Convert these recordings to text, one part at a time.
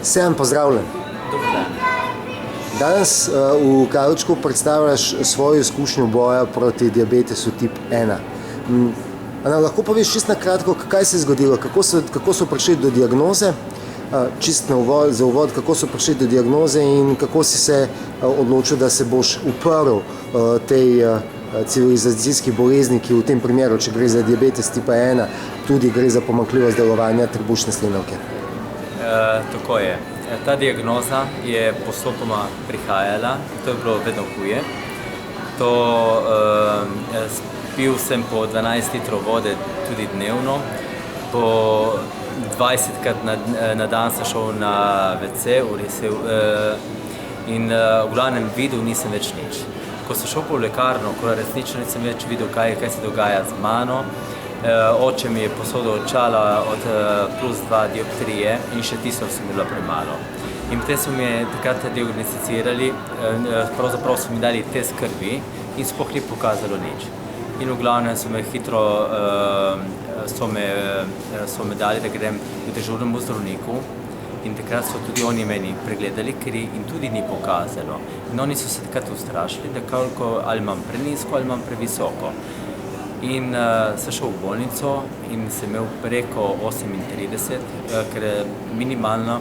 Sejan, pozdravljen. Dobar dan. Danes v Karlovčku predstavljaš svojo izkušnjo boja proti diabetesu tip 1. Lahko poveš čisto na kratko, kaj se je zgodilo, kako so prišli do diagnoze, čisto za uvod, kako so prišli do diagnoze in kako si se odločil, da se boš uprl tej civilizacijski bolezni, ki v tem primeru, če gre za diabetes tipa 1, tudi gre za pomanjkljivost delovanja trebušne slinavke. Tako je. Ta diagnoza je postopoma prihajala, to je bilo vedno huje. Pil sem po 12 litrov vode tudi dnevno, po 20krat na dan sem šel na WC in v glavnem videl nisem več nič. Ko sem šel po lekarno, ko resnično nisem več videl, kaj se dogaja z mano, oče mi je posodil očala od +2 dioptrije in še tisto sem bila premalo. In potem so mi takrat diagnosticirali, pravzaprav so mi dali test krvi in sploh ni pokazalo nič. In v glavnem so me hitro dali, da grem k dežurnemu zdravniku in takrat so tudi oni meni pregledali kri in tudi ni pokazalo. In oni so se takrat ustrašili, da ali imam prenizko ali imam previsoko. In sem šel v bolnico in sem imel preko 38, ker minimalno,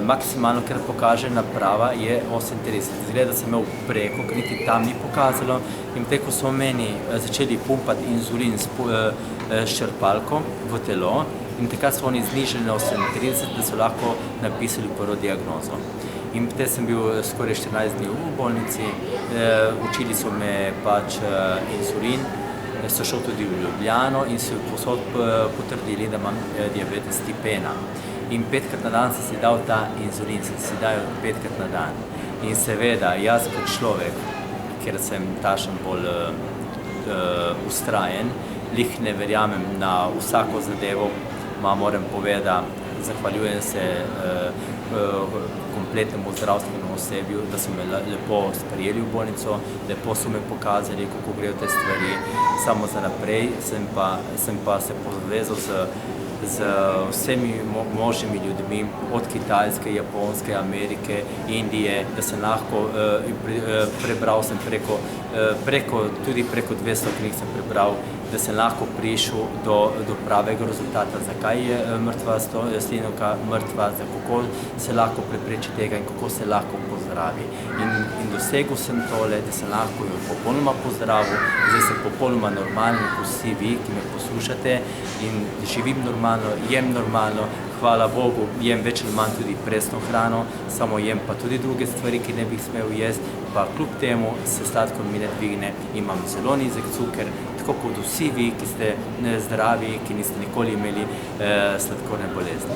maksimalno, kar pokaže naprava, je 38. Zgleda, da sem imel preko, ker niti tam ni pokazalo. In potem, ko so meni začeli pumpati inzulin s črpalko v telo, in takrat so oni znižali na 38, da so lahko napisali prvo diagnozo. In potem sem bil skoraj 14 dni v bolnici, učili so me pač inzulin, so šel tudi v Ljubljano in so posod potrdili, da imam diabetes tip 1. In 5krat na dan sem si dal ta inzulin, sem si dal 5krat na dan. In seveda, jaz kot človek, ker sem takšen bolj ustrajen, lih ne verjamem na vsako zadevo, moram povedati, zahvaljujem se kompletnemu zdravstvenemu osebju, da so me lepo sprejeli v bolnico, lepo so me pokazali, kako grejo te stvari. Samo za naprej sem pa se povezal z vsemi možnimi ljudmi, od Kitajske, Japonske, Amerike, Indije, da sem lahko prebral sem tudi preko 200 knjig sem prebral, da sem lahko prišel do pravega rezultata, zakaj je mrtva slinavka mrtva, kako se lahko prepreči tega in kako se lahko pozdravi. In dosegel sem tole, da sem lahko jo popolnoma pozdravil, zdaj sem popolnoma normalen, kot vsi vi, ki me poslušate, in živim normalno, jem normalno, hvala Bogu, jem več ali manj tudi presno hrano, samo jem pa tudi druge stvari, ki ne bi smel jesti, pa kljub temu se sladkor mi ne dvigne, imam zelo nizek cuker, tako kot vsi vi, ki ste zdravi, ki niste nikoli imeli sladkorne bolezni.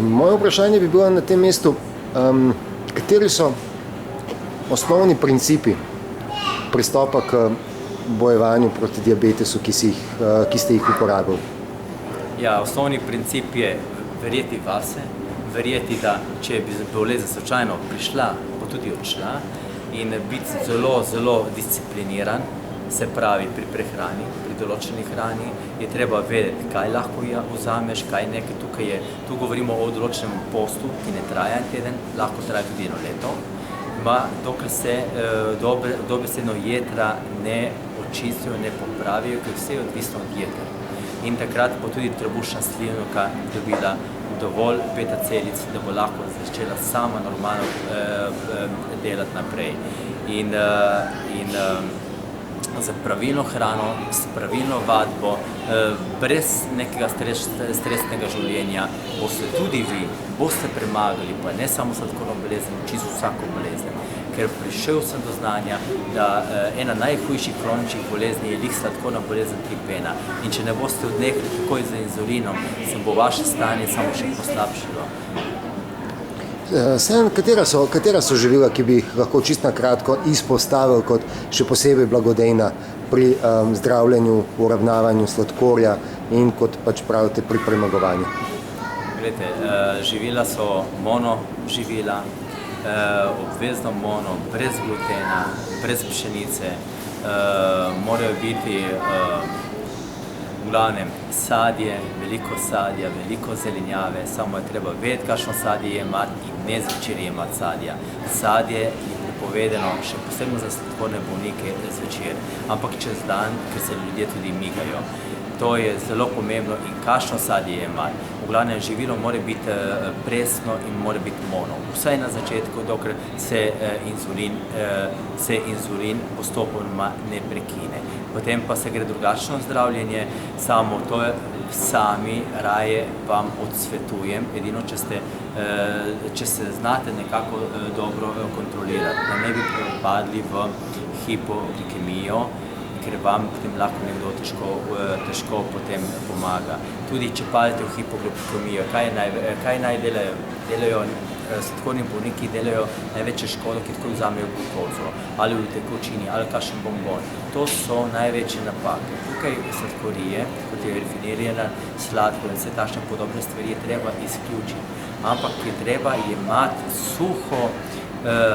Moje vprašanje bi bilo na tem mestu, kateri so osnovni principi pristopa k bojevanju proti diabetesu, ki ste jih uporabili? Ja, osnovni princip je verjeti vase, verjeti, da če bi bolezen slučajno prišla, bo tudi odšla, in biti zelo, zelo discipliniran, se pravi pri prehrani, pri določeni hrani, je treba vedeti, kaj lahko vzameš, kaj nekaj tukaj je. Tu govorimo o določenem postu, ki ne traja en teden, lahko traja tudi 1 leto, dokler se dobesedno jetra ne očistijo, ne popravijo, ker vse je odvisno od jeter. In takrat bo tudi trebušna slinavka dobila dovolj beta-celic, da bo lahko začela sama normalno delati naprej. In za pravilno hrano, s pravilno vadbo, brez nekega stresnega življenja, boste tudi vi, premagali, pa ne samo sladkorno bolezen, čisto vsako bolezen. Ker prišel sem do znanja, da ena najhujših kroničnih bolezni je sladkorna bolezen tip 1. In če ne boste odnehali takoj z inzulinom, se bo vaše stanje samo še poslabšalo. Katera so živila, ki bi jih lahko čisto na kratko izpostavil kot še posebej blagodejna pri zdravljenju, uravnavanju sladkorja in kot pač pravite pri premagovanju? Glejte, živila so monoživila, obvezno mono, brez glutena, brez pšenice, morajo biti glavnem, sadje, veliko sadja, veliko zelenjave, samo je treba vedeti, kakšno sadje jemati in ne zvečer jemati sadja. Sadje je prepovedano, še posebno za sladkorne bolnike zvečer, ampak čez dan, ker se ljudje tudi migajo. To je zelo pomembno in kakšno sadje jemati. V glavnem, živilo mora biti presno in mora biti mono. Vsaj na začetku, dokler se inzulin postopoma ne prekine. Potem pa se gre drugačno zdravljenje, samo to sami raje vam odsvetujem, edino če se znate nekako dobro kontrolirati, da ne bi propadli v hipoglikemijo, ker vam potem lahko nekdo težko potem pomaga. Tudi če padete v hipoglikemijo, kaj naj delajo? Sladkorni bolniki delajo največje škodo, ki tako vzamejo glukozo, ali v tekočini, ali kakšen bonbon. To so največje napake. Tukaj sladkorije, kot je rafinirana sladkor in vse takšne podobne stvari, je treba izključiti. Ampak je treba jemati suho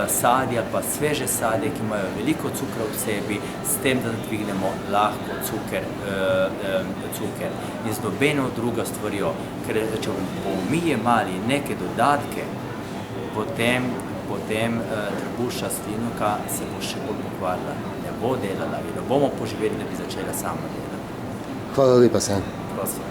sadje ali pa sveže sadje, ki imajo veliko cukra v sebi, s tem, da dvignemo lahko cuker in z nobeno drugo stvarjo. Ker če bomo mi jemali neke dodatke, potem trebušna slinavka se bo še bolj pokvarila, ne bo delala in ne bomo poživeli, da bi začela sama delati. Hvala lepa, Sam. Prosim.